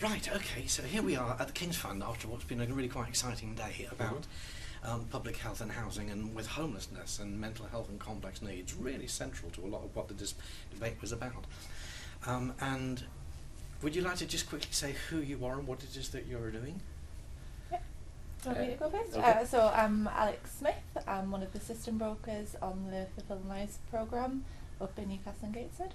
Right, okay, so here we are at the King's Fund after what's been a really quite exciting day about public health and housing, and with homelessness and mental health and complex needs really central to a lot of what the debate was about. And would you like to just quickly say who you are and what it is that you're doing? Yeah. Do you want me to go first? Okay. So I'm Alex Smith. I'm one of the system brokers on the Fulfilling Lives programme up in Newcastle and Gateshead.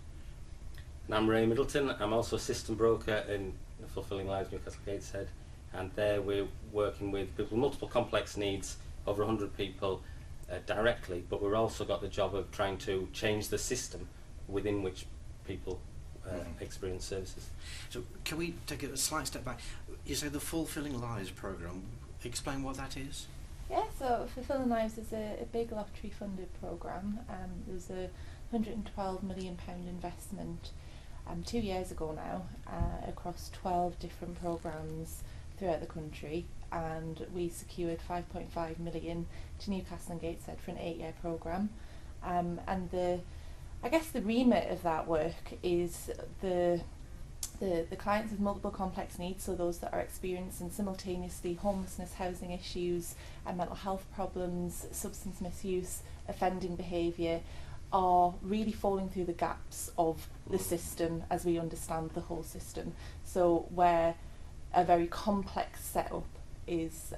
And I'm Ray Middleton. I'm also a system broker in Fulfilling Lives Newcastle and Gateshead, and there we're working with people with multiple complex needs, over 100 people directly, but we've also got the job of trying to change the system within which people experience services. So can we take a slight step back? You say the Fulfilling Lives programme. Explain what that is. Yeah, so Fulfilling Lives is a big lottery funded programme. There's a £112 million investment 2 years ago now across 12 different programmes throughout the country, and we secured 5.5 million to Newcastle and Gateshead for an 8-year programme. And I guess the remit of that work is the clients with multiple complex needs, so those that are experiencing simultaneously homelessness, housing issues, and mental health problems, substance misuse, offending behaviour, are really falling through the gaps of the system as we understand the whole system. So where a very complex setup is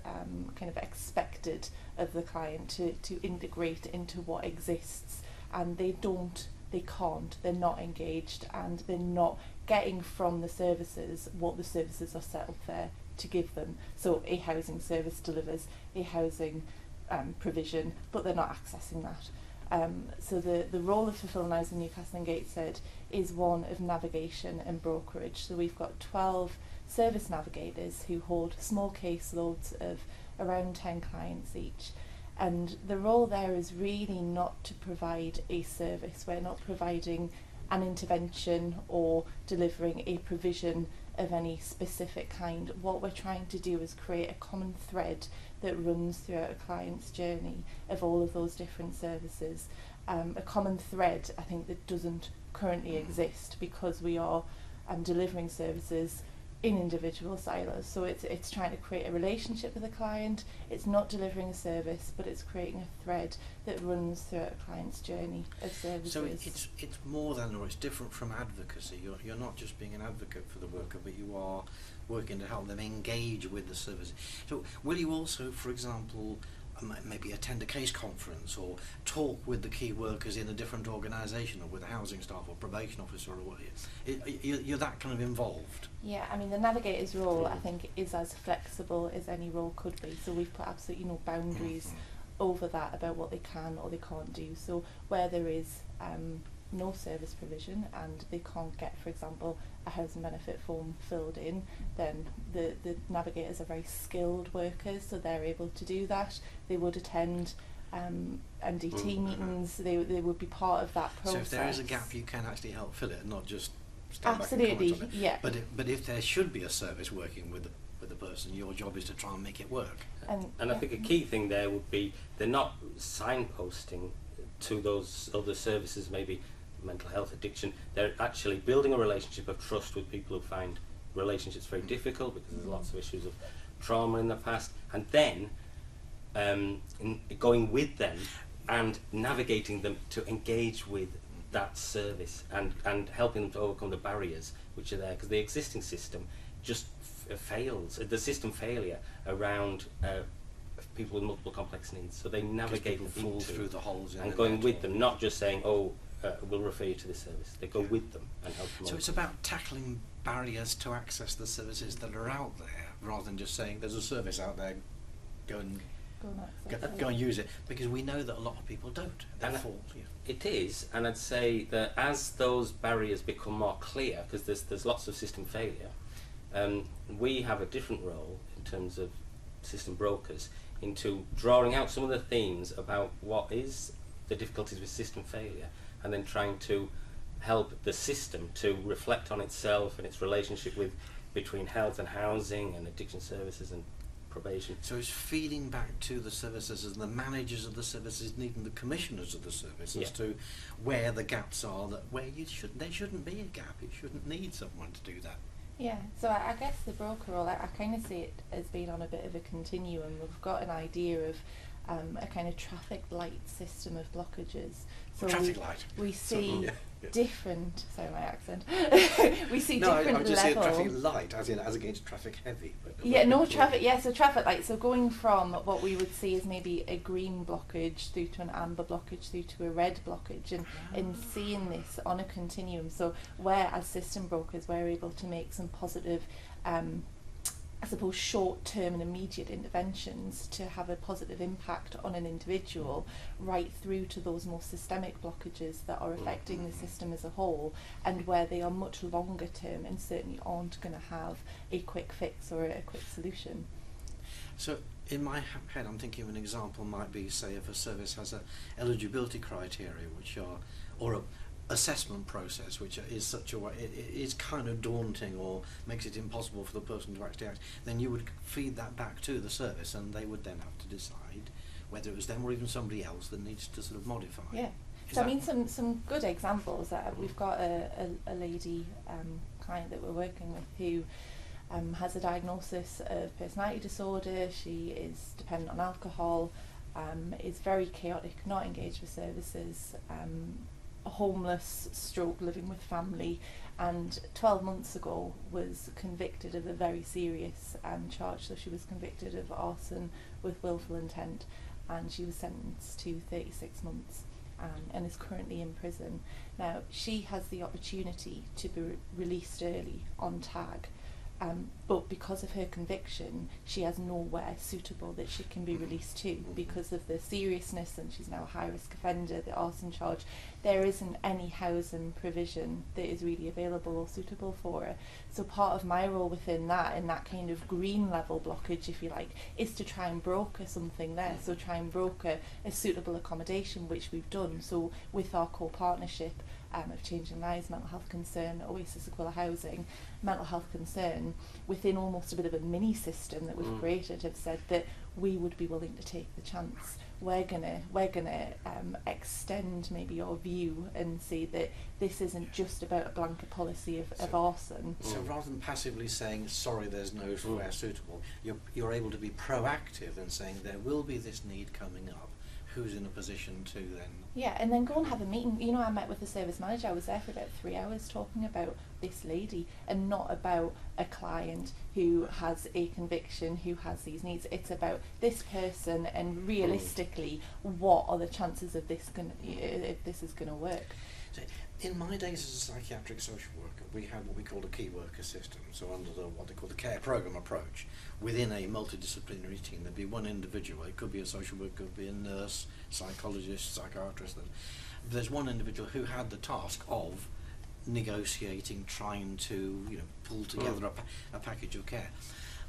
kind of expected of the client to integrate into what exists, and they can't, they're not engaged, and they're not getting from the services what the services are set up there to give them. So a housing service delivers a housing provision, but they're not accessing that. So the role of Fulfilling Lives in Newcastle and Gateshead is one of navigation and brokerage. So we've got 12 service navigators who hold small caseloads of around 10 clients each. And the role there is really not to provide a service. We're not providing an intervention or delivering a provision of any specific kind. What we're trying to do is create a common thread that runs throughout a client's journey of all of those different services. A common thread, I think, that doesn't currently exist because we are delivering services in individual silos. So it's trying to create a relationship with a client. It's not delivering a service, but it's creating a thread that runs throughout a client's journey of services. So it's more than, or it's different from advocacy. You're not just being an advocate for the worker, but you are working to help them engage with the service. So will you also, for example, maybe attend a case conference or talk with the key workers in a different organisation, or with a housing staff or probation officer, or what? You're that kind of involved? Yeah, I mean, the navigator's role, I think, is as flexible as any role could be. So we've put absolutely no boundaries over that about what they can or they can't do. So where there is no service provision and they can't get, for example, a housing benefit form filled in, then the navigators are very skilled workers, so they're able to do that. They would attend MDT meetings, they would be part of that process. So if there is a gap, you can actually help fill it, not just stand absolutely, back and comment on it. Yeah. But if there should be a service working with the person, your job is to try and make it work. And I think a key thing there would be they're not signposting to those other services, maybe mental health, addiction. They're actually building a relationship of trust with people who find relationships very difficult because there's lots of issues of trauma in the past, and then going with them and navigating them to engage with that service and helping them to overcome the barriers which are there, because the existing system just fails. The system failure around people with multiple complex needs, so they navigate them fall through the holes and going with them, not just saying, oh, we'll refer you to this service. They go with them and help them. So it's about tackling barriers to access the services that are out there, rather than just saying there's a service out there, go and use it, because we know that a lot of people don't. It is, and I'd say that as those barriers become more clear, because there's lots of system failure, we have a different role in terms of system brokers into drawing out some of the themes about what is the difficulties with system failure, and then trying to help the system to reflect on itself and its relationship between health and housing and addiction services and probation. So it's feeding back to the services and the managers of the services, needing the commissioners of the service as to where the gaps are, there shouldn't be a gap. It shouldn't need someone to do that Yeah, so I guess the broker role, I kind of see it as being on a bit of a continuum. We've got an idea of a kind of traffic light system of blockages. So Traffic light. we see Yeah. different, sorry my accent, we see No, different I'm just saying level. traffic light, as against traffic heavy. But Yeah, no traffic. Yeah, so traffic lights. So going from what we would see as maybe a green blockage through to an amber blockage through to a red blockage, and seeing this on a continuum. So where, as system brokers, we're able to make some positive, I suppose, short-term and immediate interventions to have a positive impact on an individual, right through to those more systemic blockages that are affecting the system as a whole, and where they are much longer term and certainly aren't going to have a quick fix or a quick solution. So in my head, I'm thinking of an example might be, say, if a service has a eligibility criteria, which are, or a assessment process, which is such a way, it is kind of daunting or makes it impossible for the person to actually act, then you would feed that back to the service, and they would then have to decide whether it was them or even somebody else that needs to sort of modify. Yeah. Is So I that- mean, some good examples. That we've got a lady client that we're working with who has a diagnosis of personality disorder. She is dependent on alcohol, is very chaotic, not engaged with services, homeless stroke living with family, and 12 months ago was convicted of a very serious charge. So she was convicted of arson with willful intent, and she was sentenced to 36 months and is currently in prison. Now she has the opportunity to be released early on tag, but because of her conviction, she has nowhere suitable that she can be released to because of the seriousness, and she's now a high-risk offender, the arson charge. There isn't any housing provision that is really available or suitable for her. So part of my role within that, in that kind of green level blockage, if you like, is to try and broker something there. So try and broker a suitable accommodation, which we've done. So with our co-partnership of Changing Lives, Mental Health Concern, Oasis Aquila Housing, Mental Health Concern, within almost a bit of a mini system that we've created, have said that we would be willing to take the chance. We're gonna extend maybe your view and see that this isn't just about a blanket policy of arson. So rather than passively saying, sorry, there's no where suitable, you're able to be proactive and saying there will be this need coming up. Who's in a position to then... Yeah, and then go and have a meeting. You know, I met with the service manager. I was there for about 3 hours talking about this lady and not about a client who has a conviction, who has these needs. It's about this person and realistically, what are the chances of this if this is going to work? So in my days as a psychiatric social worker, we had what we called a key worker system. So under what they call the care program approach, within a multidisciplinary team, there'd be one individual. It could be a social worker, could be a nurse, psychologist, psychiatrist. There's one individual who had the task of negotiating, trying to pull together a package of care.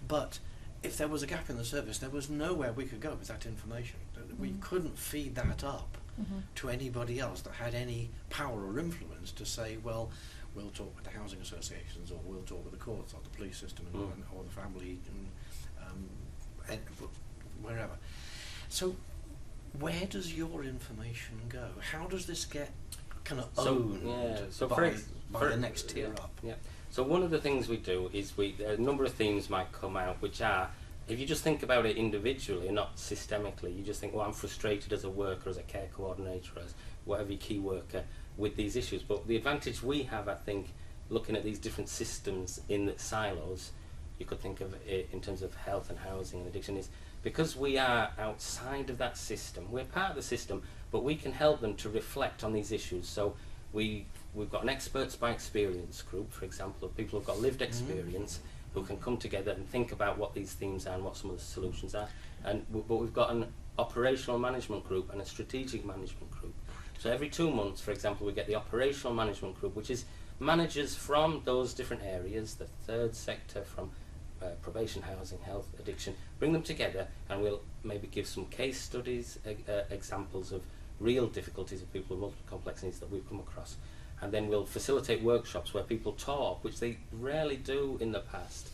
But if there was a gap in the service, there was nowhere we could go with that information. We couldn't feed that up to anybody else that had any power or influence to say, well, we'll talk with the housing associations, or we'll talk with the courts, or the police system, or the family, and wherever. So where does your information go? How does this get kind of owned by the next tier up? Yeah. So one of the things we do is a number of themes might come out, which are, if you just think about it individually and not systemically, you just think, well, I'm frustrated as a worker, as a care coordinator, as whatever key worker with these issues. But the advantage we have, I think, looking at these different systems in the silos, you could think of it in terms of health and housing and addiction, is because we are outside of that system, we're part of the system, but we can help them to reflect on these issues. So we've got an experts by experience group, for example, of people who've got lived experience, who can come together and think about what these themes are and what some of the solutions are. But we've got an operational management group and a strategic management group. So every 2 months, for example, we get the operational management group, which is managers from those different areas, the third sector, from probation, housing, health, addiction, bring them together, and we'll maybe give some case studies, examples of real difficulties of people with multiple complex needs that we've come across. And then we'll facilitate workshops where people talk, which they rarely do in the past.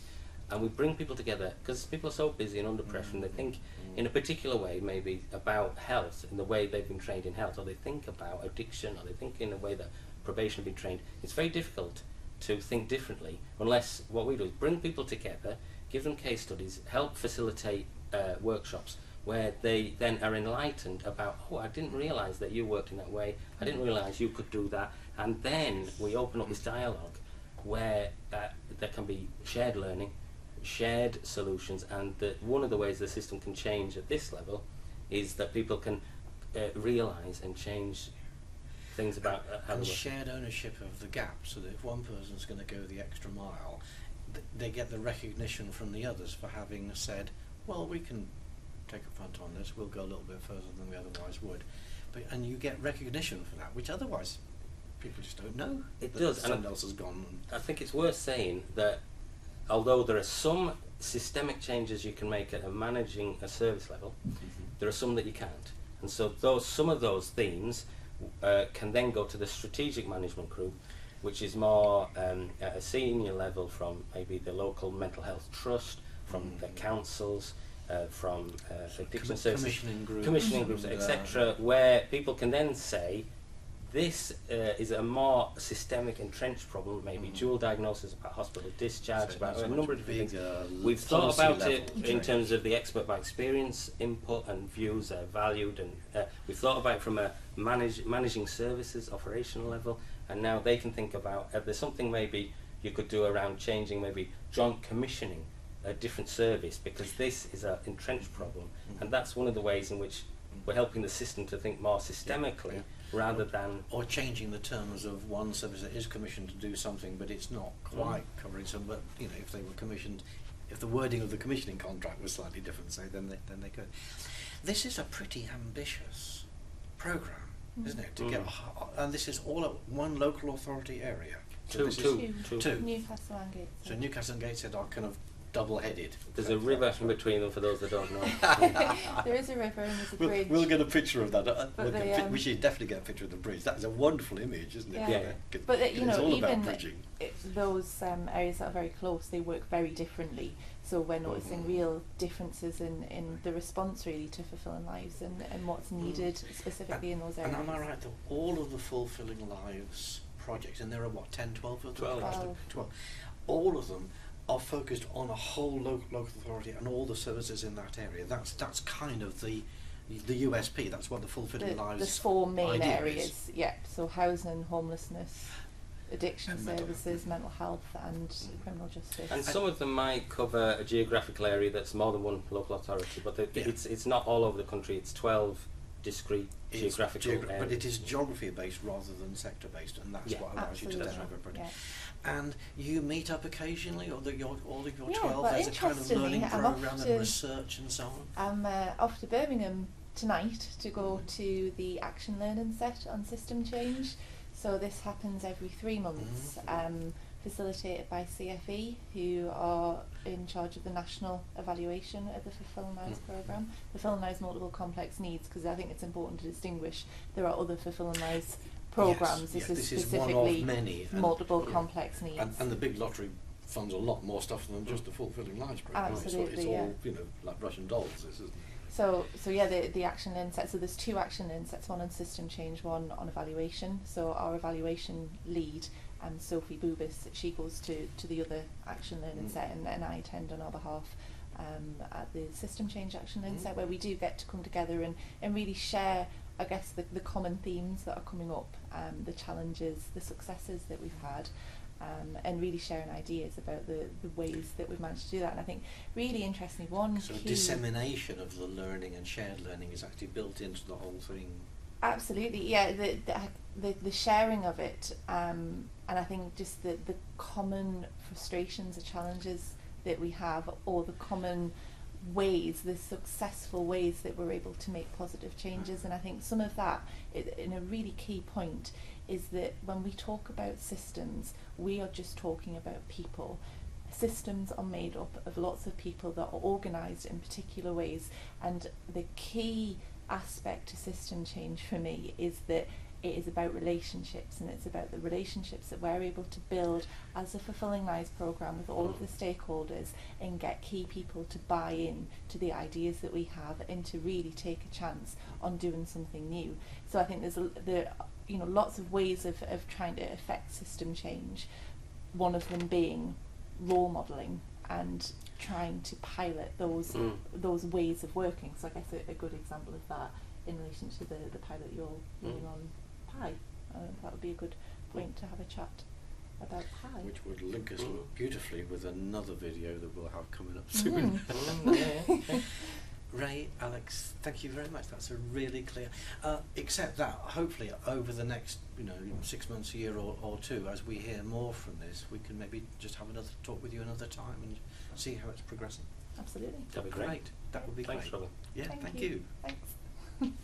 And we bring people together, because people are so busy and under pressure, and they think in a particular way, maybe about health, in the way they've been trained in health, or they think about addiction, or they think in a way that probation have been trained. It's very difficult to think differently unless what we do is bring people together, give them case studies, help facilitate workshops where they then are enlightened about, oh, I didn't realise that you worked in that way, I didn't realise you could do that, and then we open up this dialogue where there can be shared learning, shared solutions, and one of the ways the system can change at this level is that people can realise and change things about how and they work. shared ownership of the gap, so that if one person's going to go the extra mile, they get the recognition from the others for having said, well, we can take a punt on this, we'll go a little bit further than we otherwise would. And you get recognition for that, which otherwise people just don't know. It that does, someone and else has gone. I think it's worth saying that although there are some systemic changes you can make at managing a service level, there are some that you can't. And so some of those themes can then go to the strategic management group, which is more at a senior level from maybe the local mental health trust, from the councils, from addiction services, commissioning groups, etc., where people can then say, this is a more systemic entrenched problem, maybe dual diagnosis about hospital discharge, about a number of different things. We've thought about it in terms of the expert by experience input and views are valued, and we've thought about it from a managing services operational level, and now they can think about there's something maybe you could do around changing maybe joint commissioning a different service, because this is an entrenched problem, and that's one of the ways in which we're helping the system to think more systemically rather than... Or changing the terms of one service that is commissioned to do something but it's not quite covering some, but you know, if they were commissioned, if the wording of the commissioning contract was slightly different, say, then they could. This is a pretty ambitious programme, isn't it? To get, and this is all at one local authority area. So Two. Newcastle and Gateshead. So Newcastle and Gateshead are kind of double-headed. There's a river in between them for those that don't know. There is a river and there's a bridge. We'll get a picture of that. But we should definitely get a picture of the bridge. That is a wonderful image, isn't it? Yeah. But you know, it's all even about bridging. Those areas that are very close, they work very differently. So we're noticing real differences in the response really to fulfilling lives and what's needed specifically in those areas. And am I right that all of the Fulfilling Lives projects, and there are what, 10, 12 of them? 12. All of them are focused on a whole local authority and all the services in that area. That's kind of the USP. That's what the Fulfilling Lives. There's four main areas. Is. Yeah. So housing, homelessness, addiction services, mental health, and criminal justice. And some of them might cover a geographical area that's more than one local authority, but it's not all over the country. It's 12 discrete geographical areas. But it is geography based rather than sector based, and that's what allows you to then have a project. And you meet up occasionally, or all of your 12, but there's a kind of learning program and research and so on. I'm off to Birmingham tonight to go to the Action Learning Set on system change. So this happens every 3 months, facilitated by CFE, who are in charge of the national evaluation of the Fulfilling Lives programme. Fulfilling Lives Multiple Complex Needs, because I think it's important to distinguish. There are other Fulfilling Lives programmes. Yes, this is one specifically of many, multiple complex needs. And the big lottery funds a lot more stuff than just the Fulfilling Lives programme. Absolutely, it's all you know, like Russian dolls. This isn't. So yeah, the action learn set. So there's 2 action learn sets: one on system change, one on evaluation. So our evaluation lead, Sophie Bubis, she goes to the other action learning set, and I attend on our behalf at the system change action learning set, where we do get to come together and really share, I guess, the common themes that are coming up, the challenges, the successes that we've had. And really sharing ideas about the ways that we've managed to do that. And I think really interestingly, one so key dissemination of the learning and shared learning is actually built into the whole thing. Absolutely, yeah. The sharing of it, and I think just the common frustrations or challenges that we have, or the common ways, the successful ways that we're able to make positive changes. And I think some of that, in a really key point, is that when we talk about systems, we are just talking about people. Systems are made up of lots of people that are organised in particular ways, and the key aspect to system change for me is that it is about relationships, and it's about the relationships that we're able to build as a Fulfilling Lives programme with all of the stakeholders, and get key people to buy in to the ideas that we have and to really take a chance on doing something new. So I think there are lots of ways of trying to affect system change, one of them being role modelling and trying to pilot those ways of working. So I guess a good example of that in relation to the pilot you're doing on Pi. That would be a good point to have a chat about Pi. Which would link us beautifully with another video that we'll have coming up soon. Ray, Alex, thank you very much. That's a really clear. Except that, hopefully, over the next 6 months, a year or two, as we hear more from this, we can maybe just have another talk with you another time and see how it's progressing. Absolutely. That'd be great. That would be Thanks, great. Robin. Yeah, thank you. you. Thanks.